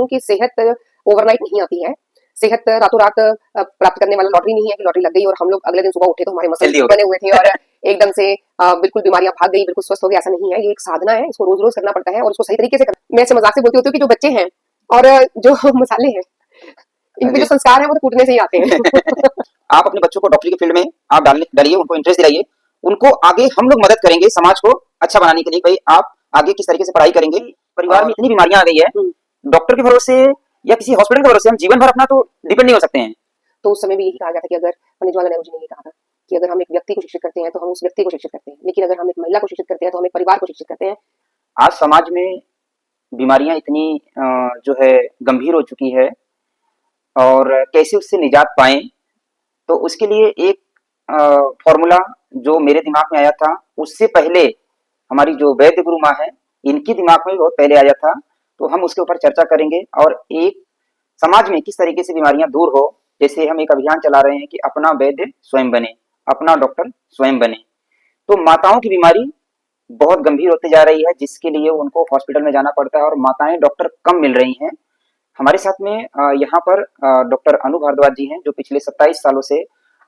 हूँ कि सेहत ओवरनाइट नहीं आती है। सेहत रातों रात प्राप्त करने वाला लॉटरी नहीं है कि लॉटरी लग गई और हम लोग अगले दिन सुबह उठे तो हमारे मसल बने हुए थे और एकदम से बिल्कुल बीमारियां भाग गई, बिल्कुल स्वस्थ हो गए। ऐसा नहीं है, ये एक साधना है, इसको रोज रोज करना पड़ता है और उसको सही तरीके से करना। मैं ऐसे मजाक से बोलती होती हूँ कि जो बच्चे हैं और जो मसाले हैं, इनके जो संस्कार है वो तो कूटने से ही आते हैं। आप अपने बच्चों को डॉक्टरी के फील्ड में आप डालिए, उनको इंटरेस्ट दिलाइए, उनको आगे हम लोग मदद करेंगे समाज को अच्छा बनाने के लिए। भाई आप आगे किस तरीके से पढ़ाई करेंगे, परिवार में इतनी बीमारियां आ गई है, डॉक्टर के भरोसे या किसी हॉस्पिटल के भरोसे हम जीवन भर अपना तो डिपेंड नहीं हो सकते हैं। तो उस समय भी यही कहा गया था कि अगर पंडित जवाहरलाल नेहरू जी ने ये कहा था कि अगर हम एक व्यक्ति को शिक्षित करते हैं तो हम उस व्यक्ति को शिक्षित करते हैं, लेकिन अगर हम एक महिला को शिक्षित करते हैं तो हम एक परिवार को शिक्षित करते हैं। आज समाज में बीमारियां इतनी जो है गंभीर हो चुकी है और कैसे उससे निजात पाएं, तो उसके लिए एक फॉर्मूला जो मेरे दिमाग में आया था, उससे पहले हमारी जो वैद्य गुरु माँ है, इनकी दिमाग में बहुत पहले आया था, तो हम उसके ऊपर चर्चा करेंगे और एक समाज में किस तरीके से बीमारियां दूर हो। जैसे हम एक अभियान चला रहे हैं कि अपना वैद्य स्वयं बने, अपना डॉक्टर स्वयं बने। तो माताओं की बीमारी बहुत गंभीर होती जा रही है, जिसके लिए उनको हॉस्पिटल में जाना पड़ता है और माताएं डॉक्टर कम मिल रही हैं। हमारे साथ में यहाँ पर डॉक्टर अनु भारद्वाज जी हैं, जो पिछले 27 सालों से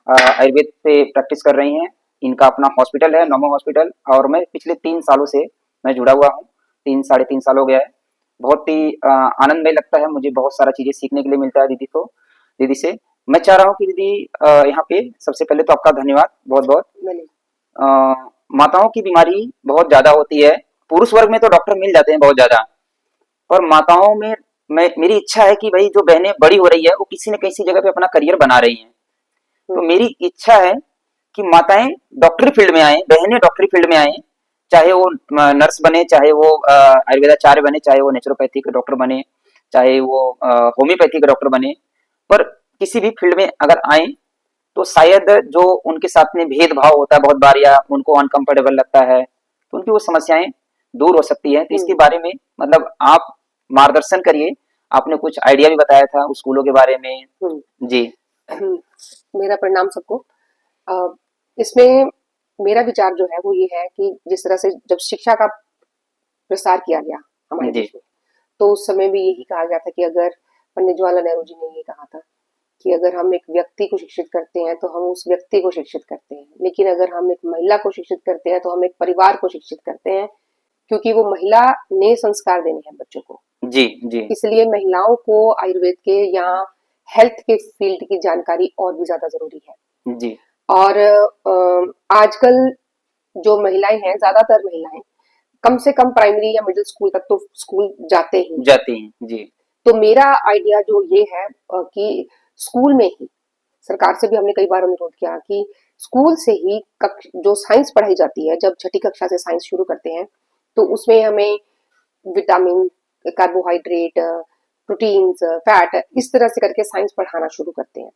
आयुर्वेद पे प्रैक्टिस कर रही हैं। इनका अपना हॉस्पिटल है, नोमो हॉस्पिटल, और मैं पिछले 3 सालों से मैं जुड़ा हुआ हूँ। 3 साढ़े 3 साल हो गया है। बहुत ही आनंदमय लगता है मुझे, बहुत सारा चीजें सीखने के लिए मिलता है दीदी से। मैं चाह रहा हूँ कि दीदी यहाँ पे सबसे पहले तो आपका धन्यवाद बहुत बहुत। माताओं की बीमारी बहुत ज्यादा होती है, पुरुष वर्ग में तो डॉक्टर मिल जाते हैं बहुत ज्यादा, और माताओं में मेरी इच्छा है कि भाई जो बहनें बड़ी हो रही है वो किसी न किसी जगह पे अपना करियर बना रही हैं, तो मेरी इच्छा है कि माताएं डॉक्टरी फील्ड में आए, बहनें डॉक्टरी फील्ड में आए, चाहे वो नर्स बने, चाहे वो आयुर्वेदाचार्य बने, चाहे वो नेचुरोपैथी के डॉक्टर बने, चाहे वो होम्योपैथी के डॉक्टर बने, पर किसी भी फील्ड में अगर आए तो शायद जो उनके साथ में भेदभाव होता है बहुत बार, या उनको अनकंफर्टेबल लगता है, तो उनकी वो समस्याएं दूर हो सकती है। तो इसके बारे में मतलब आप मार्गदर्शन करिए। आपने कुछ आइडिया भी बताया था स्कूलों के बारे में जी। मेरा प्रणाम सबको। इसमें मेरा विचार जो है वो ये है कि जिस तरह से जब शिक्षा का प्रसार किया गया हमारे देश में, तो उस समय भी यही कहा गया था कि अगर पंडित जवाहरलाल नेहरू जी ने ये कहा था कि अगर हम एक व्यक्ति को शिक्षित करते हैं तो हम उस व्यक्ति को शिक्षित करते हैं, लेकिन अगर हम एक महिला को शिक्षित करते हैं तो हम एक परिवार को शिक्षित करते हैं, क्योंकि वो महिला ने संस्कार देने हैं बच्चों को। जी जी। इसलिए महिलाओं को आयुर्वेद के या हेल्थ के फील्ड की जानकारी और भी ज्यादा जरूरी है जी। और आजकल जो महिलाएं हैं, ज्यादातर महिलाएं कम से कम प्राइमरी या मिडिल स्कूल तक तो स्कूल जाते हैं जी। तो मेरा आइडिया जो ये है कि स्कूल में ही, सरकार से भी हमने कई बार अनुरोध किया कि स्कूल से ही जो साइंस पढ़ाई जाती है, जब छठी कक्षा से साइंस शुरू करते हैं तो उसमें हमें विटामिन, कार्बोहाइड्रेट, प्रोटीन्स, फैट, इस तरह से करके साइंस पढ़ाना शुरू करते हैं।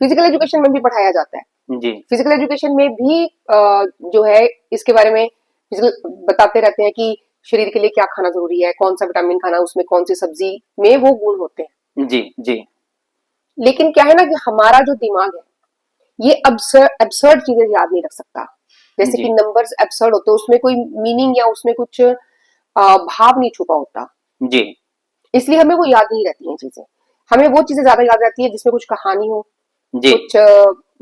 फिजिकल एजुकेशन में भी पढ़ाया जाता है जी। फिजिकल एजुकेशन में भी जो है इसके बारे में बताते रहते हैं कि शरीर के लिए क्या खाना जरूरी है, कौन सा विटामिन खाना, उसमें कौन सी सब्जी में वो गुण होते हैं। जी जी। लेकिन क्या है ना कि हमारा जो दिमाग है ये एब्सर्ड चीजें याद नहीं रख सकता। जैसे कि नंबर्स एब्सर्ड होते हैं, उसमें कोई मीनिंग या उसमें कुछ भाव नहीं छुपा होता जी। इसलिए हमें वो याद नहीं रहती हैं चीजें। हमें वो चीजें ज्यादा याद रहती है जिसमें कुछ कहानी हो, कुछ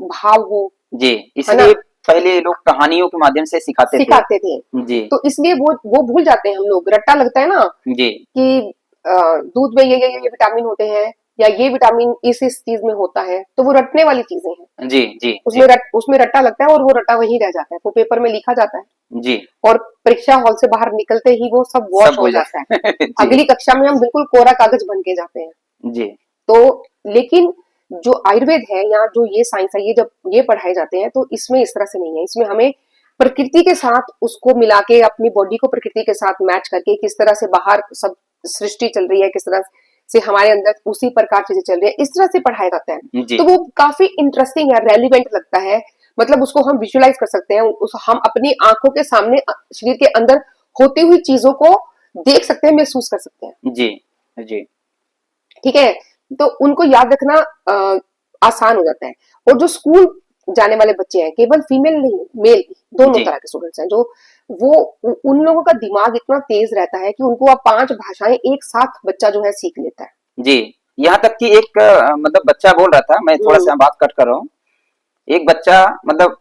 भाव हो जी। इसलिए पहले लोग कहानियों के माध्यम से सिखाते थे जी। तो इसलिए वो भूल जाते हैं हम लोग। रट्टा लगता है ना जी कि दूध में ये विटामिन होते हैं या ये विटामिन इस चीज में होता है, तो वो रटने वाली चीजें हैं। जी जी। उसमें रट्टा लगता है और वो रट्टा वहीं रह जाता है, वो पेपर में लिखा जाता है जी, और परीक्षा हॉल से बाहर निकलते ही वो सब वॉश हो जाता है। अगली कक्षा में हम बिल्कुल कोरा कागज बन के जाते हैं जी। तो लेकिन जो आयुर्वेद है या जो ये साइंस है, ये जब ये पढ़ाए जाते हैं तो इसमें इस तरह से नहीं है। इसमें हमें प्रकृति के साथ उसको मिला के, अपनी बॉडी को प्रकृति के साथ मैच करके, किस तरह से बाहर सब सृष्टि चल रही है, किस तरह से हमारे अंदर उसी प्रकार चीजें चल रही है, इस तरह से पढ़ाया जाता है। तो वो काफी इंटरेस्टिंग है, रेलिवेंट लगता है। मतलब उसको हम विजुअलाइज कर सकते हैं, हम अपनी आंखों के सामने शरीर के अंदर होती हुई चीजों को देख सकते हैं, महसूस कर सकते हैं। जी जी। ठीक है, तो उनको याद रखना आसान हो जाता है। और जो स्कूल जाने वाले बच्चे हैं, केवल फीमेल नहीं, मेल भी, दोनों जी तरह के स्टूडेंट्स हैं, जो वो उन लोगों का दिमाग इतना तेज रहता है कि उनको अब 5 भाषाएं एक साथ बच्चा जो है सीख लेता है। जी। यहाँ तक कि एक मतलब बच्चा बोल रहा था, मैं थोड़ा हम्म। सा बात कट कर रहा हूँ। एक बच्चा मतलब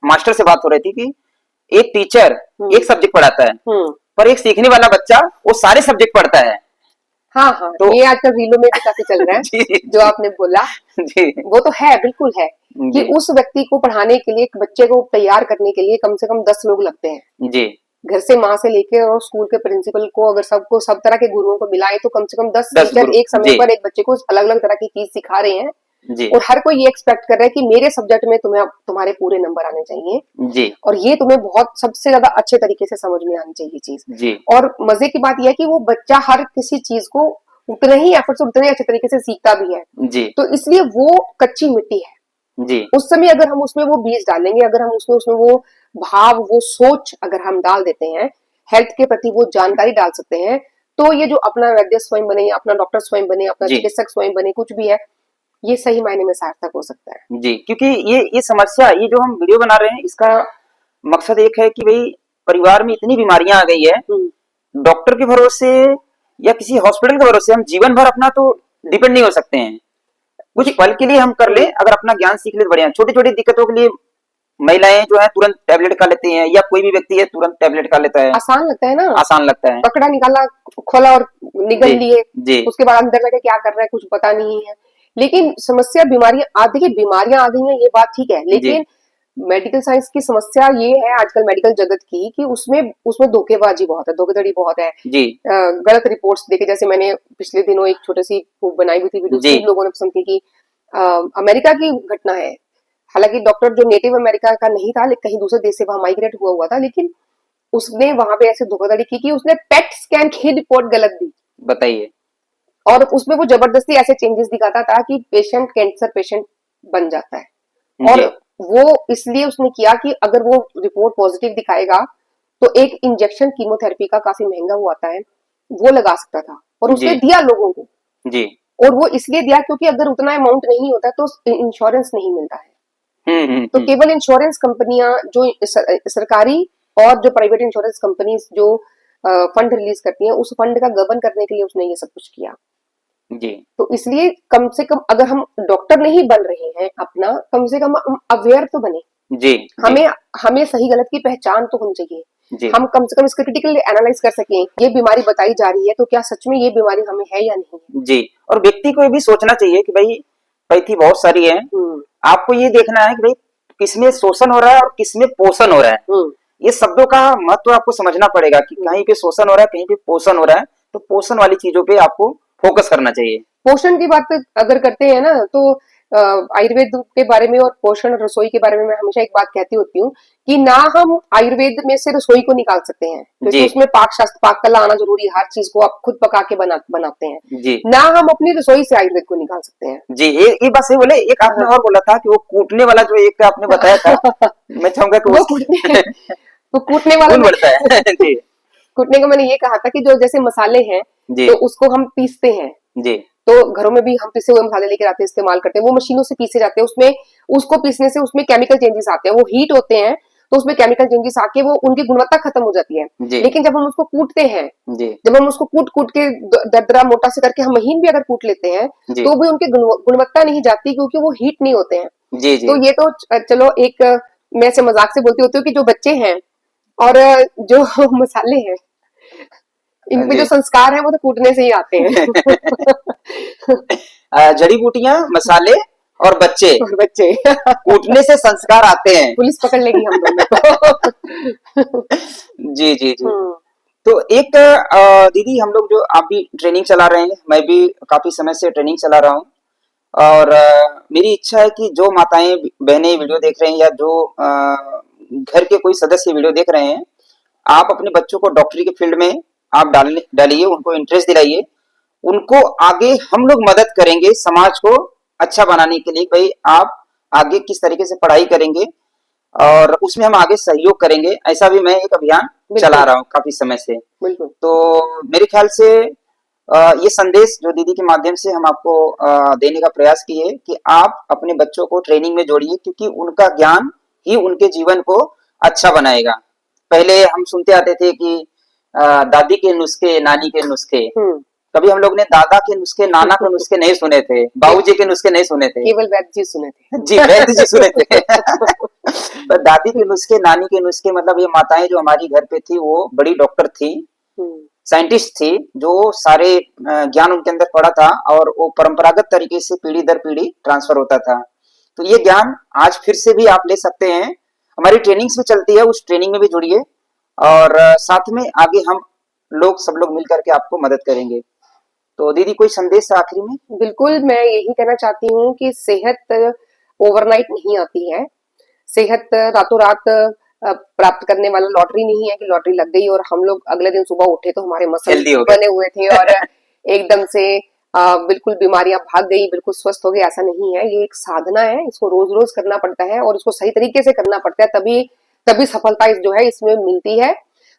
मास्टर से बात हो रही थी कि एक टीचर हम्म। एक सब्जेक्ट पढ़ाता है, हम्म। पर एक सीखने वाला बच्चा वो सारे सब्जेक्ट पढ़ता है। हाँ हाँ, तो ये आजकल रीलों में भी काफी चल रहा है, जी जो जी आपने बोला, जी वो तो है, बिल्कुल है, कि जी उस व्यक्ति को पढ़ाने के लिए, एक बच्चे को तैयार करने के लिए कम से कम 10 लोग लगते हैं। जी घर से माँ से लेके और स्कूल के प्रिंसिपल को, अगर सबको सब तरह के गुरुओं को मिलाए तो कम से कम 10 10 टीचर गुरु। एक समय जी पर एक बच्चे को अलग अलग तरह की चीज सिखा रहे हैं। जी और हर कोई ये एक्सपेक्ट कर रहा है कि मेरे सब्जेक्ट में तुम्हें तुम्हारे पूरे नंबर आने चाहिए, जी और ये तुम्हें बहुत सबसे ज्यादा अच्छे तरीके से समझ में आनी चाहिए चीज। जी और मजे की बात यह है कि वो बच्चा हर किसी चीज को उतने ही एफर्ट से, उतने अच्छे तरीके से सीखता भी है। जी तो इसलिए वो कच्ची मिट्टी है। जी उस समय अगर हम उसमें वो बीज डालेंगे, अगर हम उसमें उसमें वो भाव, वो सोच अगर हम डाल देते हैं, हेल्थ के प्रति वो जानकारी डाल सकते हैं, तो ये जो अपना वैद्य स्वयं बने, या अपना डॉक्टर स्वयं बने, अपना जी चिकित्सक स्वयं बने, कुछ भी है, ये सही मायने में सार्थक हो सकता है। जी। क्योंकि ये समस्या, ये जो हम वीडियो बना रहे हैं, इसका मकसद एक है कि भाई परिवार में इतनी बीमारियां आ गई है, हम्म। डॉक्टर के भरोसे या किसी हॉस्पिटल के भरोसे हम जीवन भर अपना तो डिपेंड नहीं हो सकते हैं। कुछ पल के लिए हम कर ले, अगर अपना ज्ञान सीख ले तो बढ़िया। छोटी छोटी दिक्कतों के लिए महिलाएं जो है तुरंत टैबलेट खा लेती हैं, या कोई भी व्यक्ति है तुरंत टैबलेट खा लेता है, आसान लगता है ना, आसान लगता है। पकड़ा निकाला, खोला और निगल जी लिए, जी उसके बाद अंदर जाके क्या कर रहा है कुछ पता नहीं है। लेकिन समस्या बीमारियां आ, देखिए बीमारियां आ गई हैं ये बात ठीक है, जी लेकिन मेडिकल साइंस की समस्या ये है आजकल मेडिकल जगत की, कि उसमें उसमें धोखेबाजी बहुत है, धोखाधड़ी बहुत है। जी गलत रिपोर्ट्स देके, जैसे मैंने पिछले दिनों एक छोटी सी वो बनाई हुई थी वीडियो, जी खूब लोगों ने पसंद की, कि अमेरिका की घटना है। हालांकि डॉक्टर जो नेटिव अमेरिका का नहीं था, लेकिन कहीं दूसरे देश से वहां माइग्रेट हुआ हुआ था, लेकिन उसने वहां पे ऐसे धोखाधड़ी की कि उसने पेट स्कैन की रिपोर्ट गलत दी, बताइए। और उसमें वो जबरदस्ती ऐसे चेंजेस दिखाता था कि पेशेंट कैंसर पेशेंट बन जाता है। और जी वो इसलिए उसने किया कि अगर वो रिपोर्ट पॉजिटिव दिखाएगा तो एक इंजेक्शन कीमोथेरेपी का काफी महंगा वो आता है, वो लगा सकता था, और जी उसने दिया लोगों को। जी और वो इसलिए दिया क्योंकि अगर उतना अमाउंट नहीं होता तो इंश्योरेंस नहीं मिलता है। तो हम्म। केवल इंश्योरेंस कंपनियां जो सरकारी और जो प्राइवेट इंश्योरेंस कंपनीज जो फंड रिलीज करती हैं, उस फंड का गबन करने के लिए उसने ये सब कुछ किया। जी तो इसलिए कम से कम अगर हम डॉक्टर नहीं बन रहे हैं अपना, कम से कम हम अवेयर तो बने। जी जी हमें हमें सही गलत की पहचान तो होनी चाहिए। जी हम कम से कम इसका क्रिटिकली एनालाइज कर सकें, ये बीमारी बताई जा रही है तो क्या सच में ये बीमारी हमें है या नहीं है। जी। और व्यक्ति को ये भी सोचना चाहिए कि भाई पैथी बहुत सारी है, हम्म। आपको ये देखना है कि भाई किसमें शोषण हो रहा है और किसमें पोषण हो रहा है। हम्म। ये शब्दों का महत्व आपको समझना पड़ेगा कि हम्म। कहीं पे शोषण हो रहा है, कहीं पे पोषण हो रहा है, तो पोषण वाली चीजों पे आपको फोकस करना चाहिए। पोषण की बात अगर करते हैं ना, तो आयुर्वेद के बारे में और पोषण रसोई के बारे में मैं हमेशा एक बात कहती होती हूँ, कि ना हम आयुर्वेद में से रसोई को निकाल सकते हैं, क्योंकि जी उसमें पाक शास्त्र, पाक कला आना जरूरी है, हर चीज को आप खुद पका के बनाते हैं। जी ना हम अपनी रसोई से आयुर्वेद को निकाल सकते हैं। जी। ये बात सही बोले। एक आपने और बोला था कि वो कूटने वाला जो एक आपने बताया था, मैं चाहूंगा कि वो उसकी कूटने वाला गुण मैं बढ़ता है। जी कूटने का मैंने ये कहा था कि जो जैसे मसाले हैं, जी तो उसको हम पीसते हैं, जी तो घरों में भी हम पिसे हुए मसाले लेकर आते हैं, इस्तेमाल करते हैं, वो मशीनों से पीसे जाते हैं, उसमें उसको पीसने से उसमें केमिकल चेंजेस आते हैं, वो हीट होते हैं, तो उसमें केमिकल चेंजेस आके वो उनकी गुणवत्ता खत्म हो जाती है। जी लेकिन जब हम उसको कूटते हैं, जी जब हम उसको कूट कूट के दरदरा मोटा से करके हम महीन भी अगर कूट लेते हैं, जी तो भी उनकी गुणवत्ता नहीं जाती, क्योंकि वो हीट नहीं होते हैं। जी जी तो ये तो चलो एक, मैं से मजाक से बोलती होती हूँ कि जो बच्चे हैं और जो मसाले हैं, इनमें जो जी। संस्कार है वो तो कूटने से ही आते हैं। जड़ी बूटियां, मसाले और बच्चे, और बच्चे कूटने से संस्कार आते हैं। पुलिस पकड़ लेगी हम दोनों को। जी जी जी। हम्म। तो एक दीदी, हम लोग जो आप भी ट्रेनिंग चला रहे हैं, मैं भी काफी समय से ट्रेनिंग चला रहा हूँ, और मेरी इच्छा है कि जो माताएं बहनें वीडियो देख रहे हैं, या जो घर के कोई सदस्य वीडियो देख रहे हैं, आप अपने बच्चों को डॉक्टरी के फील्ड में आप डालिए, उनको इंटरेस्ट दिलाइए, उनको आगे हम लोग मदद करेंगे समाज को अच्छा बनाने के लिए। भाई आप आगे किस तरीके से पढ़ाई करेंगे और उसमें हम आगे सहयोग करेंगे, ऐसा भी मैं एक अभियान चला बिल्कुल रहा हूँ काफी समय से। बिल्कुल। तो मेरे ख्याल से ये संदेश जो दीदी के माध्यम से हम आपको देने का प्रयास किए कि आप अपने बच्चों को ट्रेनिंग में जोड़िए, क्योंकि उनका ज्ञान ही उनके जीवन को अच्छा बनाएगा। पहले हम सुनते आते थे कि दादी के नुस्खे, नानी के नुस्खे, कभी हम लोग ने दादा के नुस्खे, नाना के नुस्खे नहीं सुने थे, बाबूजी के नुस्खे नहीं सुने थे, केवल वैद्य जी सुने थे। जी वैद्य जी सुने थे। पर दादी के नुस्खे, नानी के नुस्खे, मतलब ये माताएं जो हमारी घर पे थी वो बड़ी डॉक्टर थी, साइंटिस्ट थी, जो सारे ज्ञान उनके अंदर पड़ा था और वो परंपरागत तरीके से पीढ़ी दर पीढ़ी ट्रांसफर होता था। तो ये ज्ञान आज फिर से भी आप ले सकते हैं, हमारी ट्रेनिंग्स भी चलती है, उस ट्रेनिंग में भी जुड़िए और साथ में आगे हम लोग सब लोग मिल करके आपको मदद करेंगे। तो दीदी कोई संदेश आखिरी में? बिल्कुल, मैं यही कहना चाहती हूँ कि सेहत ओवरनाइट नहीं आती है। सेहत रातों रात प्राप्त करने वाला लॉटरी नहीं है कि लॉटरी लग गई और हम लोग अगले दिन सुबह उठे तो हमारे मसल हेल्दी हो बने हुए थे और एकदम से बिल्कुल बीमारियां भाग गई, बिल्कुल स्वस्थ हो गए, ऐसा नहीं है। ये एक साधना है, इसको रोज रोज करना पड़ता है और इसको सही तरीके से करना पड़ता है, तभी तभी सफलता जो है इसमें मिलती है।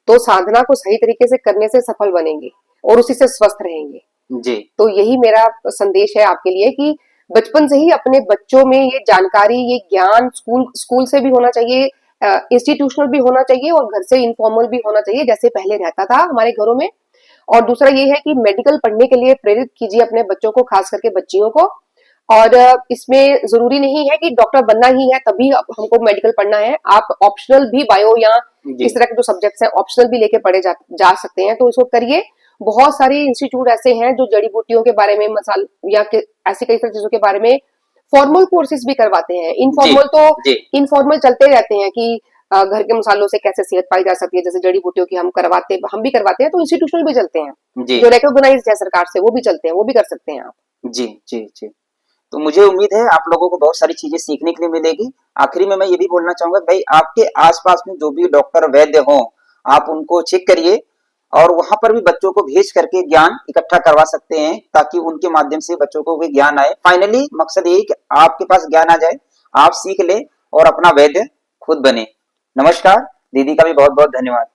तो साधना को सही तरीके से करने से सफल बनेंगे और उसी से स्वस्थ रहेंगे। जी। तो यही मेरा संदेश है आपके लिए कि बचपन से ही अपने बच्चों में ये जानकारी, ये ज्ञान स्कूल से भी होना चाहिए, इंस्टीट्यूशनल भी होना चाहिए और घर से इनफॉर्मल भी होना चाहिए, जैसे पहले रहता था हमारे घरों में। और दूसरा ये है कि मेडिकल पढ़ने के लिए प्रेरित कीजिए अपने बच्चों को, खास करके बच्चियों को। और इसमें जरूरी नहीं है कि डॉक्टर बनना ही है तभी हमको मेडिकल पढ़ना है। आप ऑप्शनल भी बायो या इस तरह के जो सब्जेक्ट्स हैं ऑप्शनल भी लेके पढ़े जा सकते हैं, तो इसको करिए। बहुत सारे इंस्टीट्यूट ऐसे हैं जो जड़ी बूटियों के बारे में, मसाल या ऐसी कई सारी चीजों के बारे में फॉर्मल कोर्सेज भी करवाते हैं। इनफॉर्मल चलते रहते हैं कि घर के मसालों से कैसे सेहत पाई जा सकती है, जैसे जड़ी बूटियों की हम भी करवाते हैं। तो इंस्टीट्यूशनल भी चलते हैं जो रिकॉग्नाइज है सरकार से, वो भी चलते हैं, वो भी कर सकते हैं आप। जी जी जी। तो मुझे उम्मीद है आप लोगों को बहुत सारी चीजें सीखने के लिए मिलेगी। आखिरी में मैं ये भी बोलना चाहूंगा, भाई आपके आसपास में जो भी डॉक्टर वैद्य हो, आप उनको चेक करिए और वहां पर भी बच्चों को भेज करके ज्ञान इकट्ठा करवा सकते हैं, ताकि उनके माध्यम से बच्चों को भी ज्ञान आए। फाइनली मकसद यही कि आपके पास ज्ञान आ जाए, आप सीख ले और अपना वैद्य खुद बने। नमस्कार, दीदी का भी बहुत बहुत धन्यवाद।